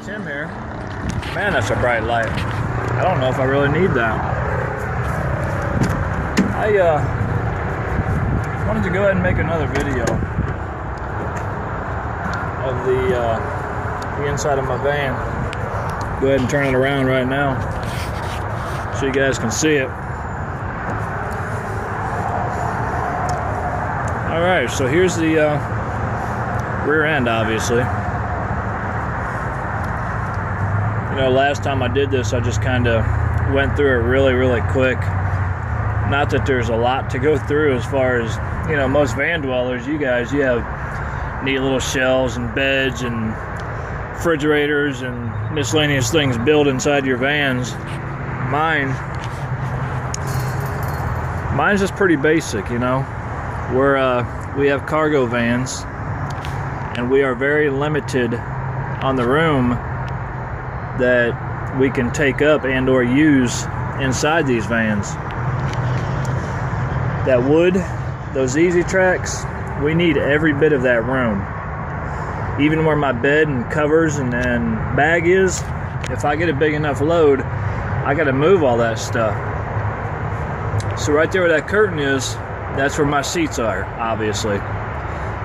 Tim here. Man, that's a bright light. I don't know if I really need that. I wanted to go ahead and make another video of the inside of my van. Go ahead and turn it around right now so you guys can see it. Alright, so here's the rear end, obviously. You know, last time I did this, I just kind of went through it really quick. Not that there's a lot to go through as far as, you know, most van dwellers, you have neat little shelves and beds and refrigerators and miscellaneous things built inside your vans. Mine's just pretty basic, you know. We have cargo vans, and we are very limited on the room that we can take up and or use inside these vans. That wood, those easy tracks, we need every bit of that room. Even where my bed and covers and bag is, if I get a big enough load, I gotta move all that stuff. So right there where that curtain is, that's where my seats are, obviously.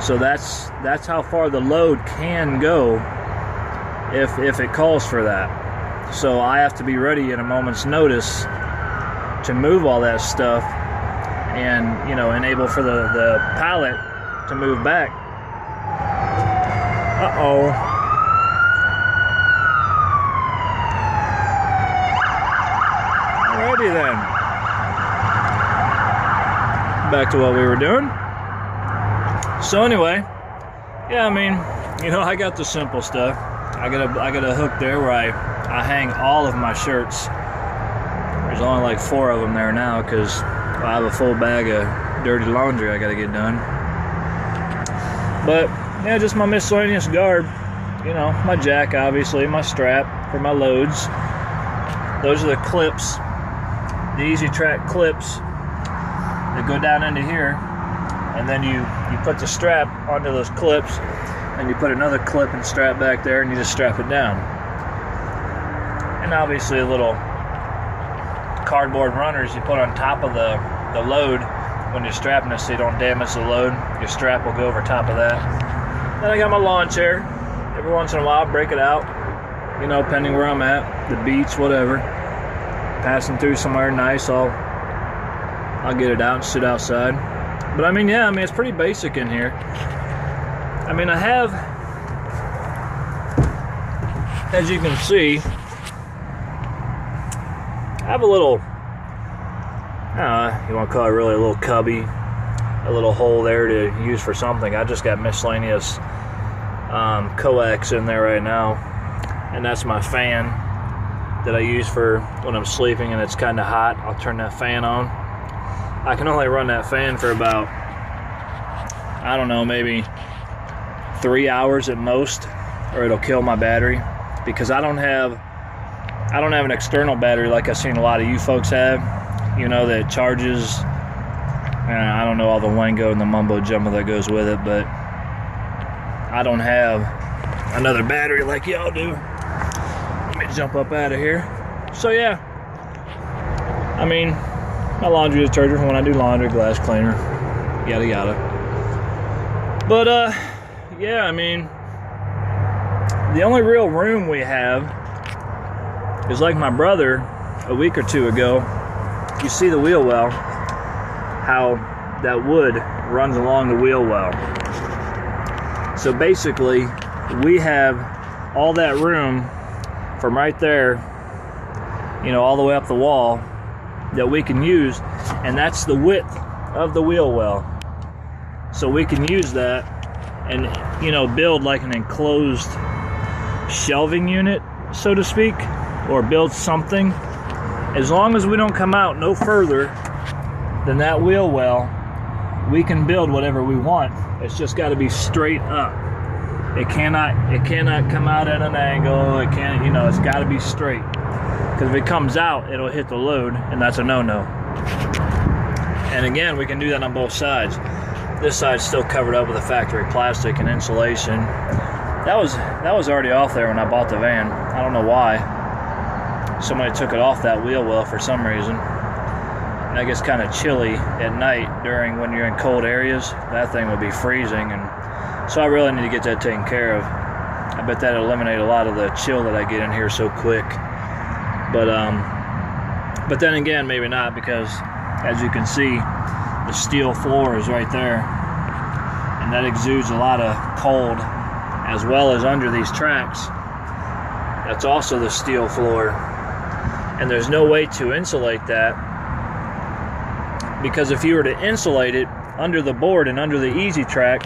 So that's how far the load can go if it calls for that. So I have to be ready at a moment's notice to move all that stuff and, you know, enable for the pallet to move back. Uh-oh. Alrighty then. Back to what we were doing. So anyway, yeah, I mean, you know, I got the simple stuff. I got a hook there where I hang all of my shirts. There's only like 4 of them there now because I have a full bag of dirty laundry I gotta get done. But yeah, just my miscellaneous garb. You know, my jack, obviously, my strap for my loads. Those are the clips, the Easy Track clips that go down into here, and then you put the strap onto those clips, and you put another clip and strap back there, and you just strap it down. And obviously, little cardboard runners you put on top of the load when you're strapping it so you don't damage the load. Your strap will go over top of that. Then I got my lawn chair. Every once in a while, break it out, you know, depending where I'm at, the beach, whatever. Passing through somewhere nice, I'll get it out and sit outside. But I mean, yeah, I mean, it's pretty basic in here. I mean, I have, as you can see, I have a little, you want to call it really a little cubby, a little hole there to use for something. I just got miscellaneous coax in there right now, and that's my fan that I use for when I'm sleeping and it's kind of hot. I'll turn that fan on. I can only run that fan for about, I don't know, maybe 3 hours at most, or it'll kill my battery, because I don't have an external battery like I've seen a lot of you folks have, you know, that charges, I don't know all the lingo and the mumbo jumbo that goes with it, but I don't have another battery like y'all do. Let me jump up out of here. So yeah, I mean, my laundry detergent when I do laundry, glass cleaner, yada yada. But yeah, I mean, the only real room we have is like my brother a week or 2 ago. You see the wheel well, how that wood runs along the wheel well. So basically, we have all that room from right there, you know, all the way up the wall that we can use, and that's the width of the wheel well. So we can use that and, you know, build like an enclosed shelving unit, so to speak, or build something. As long as we don't come out no further than that wheel well, we can build whatever we want. It's just got to be straight up. It cannot come out at an angle. It can't, you know, it's got to be straight. Because if it comes out, it'll hit the load, and that's a no-no. And again, we can do that on both sides. This side's still covered up with a factory plastic and insulation. that was already off there when I bought the van. I don't know why. Somebody took it off that wheel well for some reason. And that gets kind of chilly at night when you're in cold areas. That thing would be freezing, and so I really need to get that taken care of. I bet that'll eliminate a lot of the chill that I get in here so quick. But then again, maybe not, because as you can see, the steel floor is right there, and that exudes a lot of cold, as well as under these tracks. That's also the steel floor, and there's no way to insulate that, because if you were to insulate it under the board and under the easy track,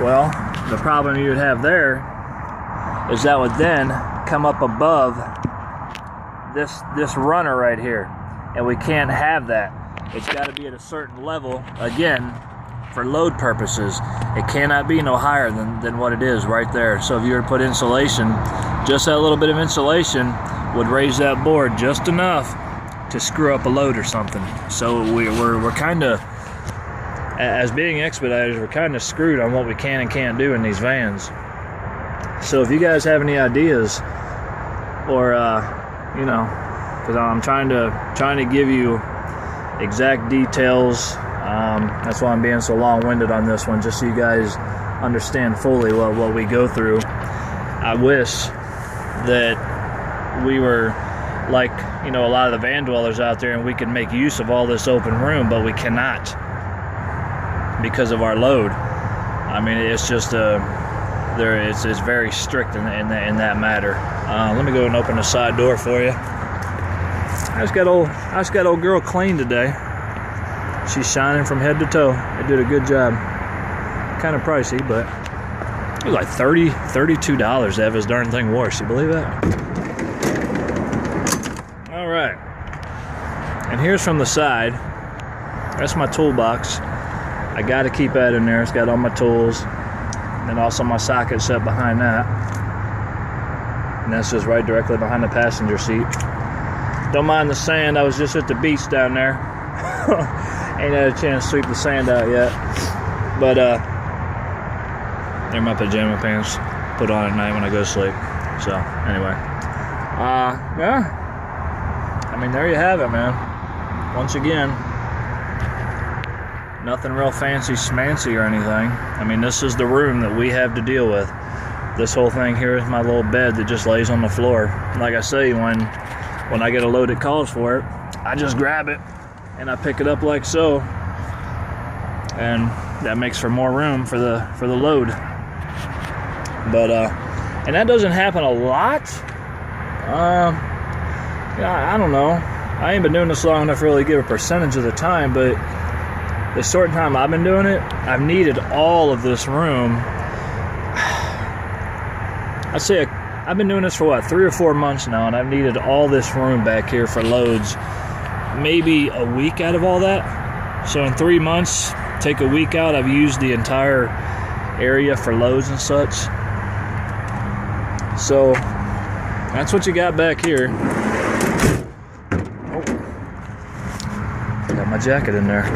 well, the problem you would have there is that would then come up above this runner right here, and we can't have that. It's got to be at a certain level, again, for load purposes. It cannot be no higher than what it is right there. So if you were to put insulation, just that little bit of insulation would raise that board just enough to screw up a load or something. So we're kind of, as being Expeditors, we're kind of screwed on what we can and can't do in these vans. So if you guys have any ideas, or you know, because I'm trying to give you exact details. That's why I'm being so long-winded on this one, just so you guys understand fully what we go through. I wish that we were like, you know, a lot of the van dwellers out there, and we could make use of all this open room, but we cannot because of our load. I mean, it's just it's very strict in that matter. Let me go and open the side door for you. I just got old girl clean today. She's shining from head to toe. They did a good job. Kind of pricey, but it was like $32 to have this darn thing washed. You believe that? All right. And here's from the side. That's my toolbox. I got to keep that in there. It's got all my tools, and also my socket set behind that. And that's just right directly behind the passenger seat. Don't mind the sand. I was just at the beach down there. Ain't had a chance to sweep the sand out yet. But they're my pajama pants. Put on at night when I go to sleep. So anyway, yeah. I mean, there you have it, man. Once again, nothing real fancy schmancy or anything. I mean, this is the room that we have to deal with. This whole thing here is my little bed that just lays on the floor. Like I say, when I get a load that calls for it, I just grab it and I pick it up like so, and that makes for more room for the load. But and that doesn't happen a lot. Yeah, I don't know. I ain't been doing this long enough to really give a percentage of the time, but the short time I've been doing it, I've needed all of this room. I'd say I've been doing this for what, 3 or 4 months now, and I've needed all this room back here for loads. Maybe a week out of all that. So in 3 months, take a week out, I've used the entire area for loads and such. So that's what you got back here. Oh, got my jacket in there.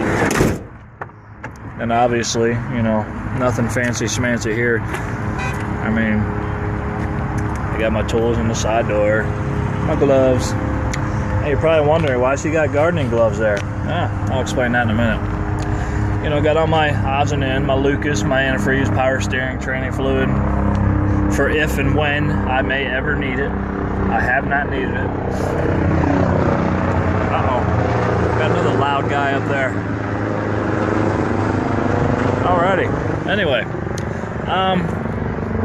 And obviously, you know, nothing fancy schmancy here. I mean, I got my tools in the side door, my gloves. Hey, you're probably wondering why she got gardening gloves there. I'll explain that in a minute. You know, got on my odds and ends, my Lucas, my antifreeze, power steering, training fluid, for if and when I may ever need it. I have not needed it. Uh-oh. Got another loud guy up there. Alrighty. Anyway.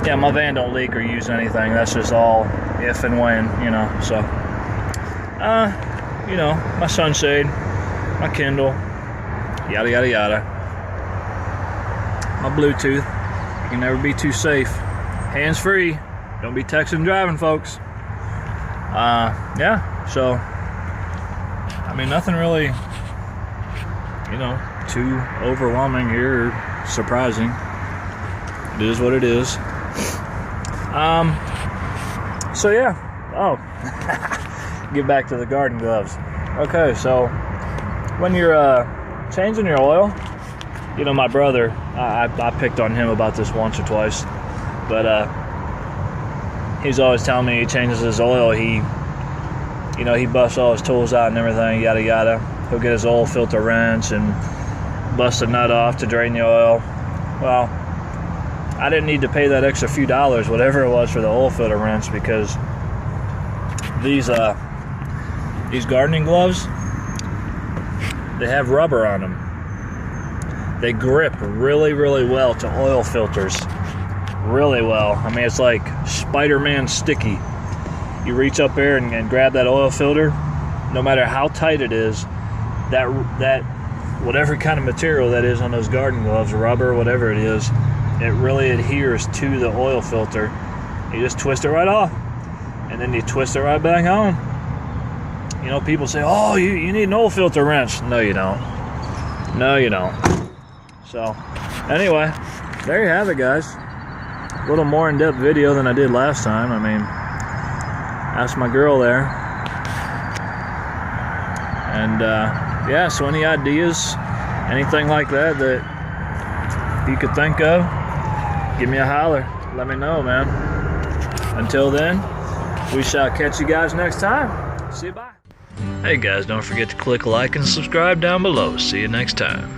Yeah, my van don't leak or use anything. That's just all if and when, you know, so. You know, my sunshade, my Kindle, yada, yada, yada. My Bluetooth. You can never be too safe. Hands-free. Don't be texting and driving, folks. Yeah, so, I mean, nothing really, you know, too overwhelming here or surprising. It is what it is. So, yeah. Oh. Get back to the garden gloves. Okay, so when you're changing your oil, you know, my brother, I picked on him about this once or twice. But he's always telling me he changes his oil. He busts all his tools out and everything, yada yada. He'll get his oil filter wrench and bust a nut off to drain the oil. Well, I didn't need to pay that extra few dollars, whatever it was, for the oil filter wrench, because these gardening gloves, they have rubber on them. They grip really, really well to oil filters. Really well. I mean, it's like Spider-Man sticky. You reach up there and grab that oil filter, no matter how tight it is, that whatever kind of material that is on those garden gloves, rubber, whatever it is, it really adheres to the oil filter. You just twist it right off, and then you twist it right back on. You know, people say, oh, you need an oil filter wrench. No, you don't. No, you don't. So, anyway, there you have it, guys. A little more in-depth video than I did last time. I mean, asked my girl there. And, yeah, so any ideas, anything like that you could think of, give me a holler. Let me know, man. Until then, we shall catch you guys next time. See you, bye. Hey guys, don't forget to click like and subscribe down below. See you next time.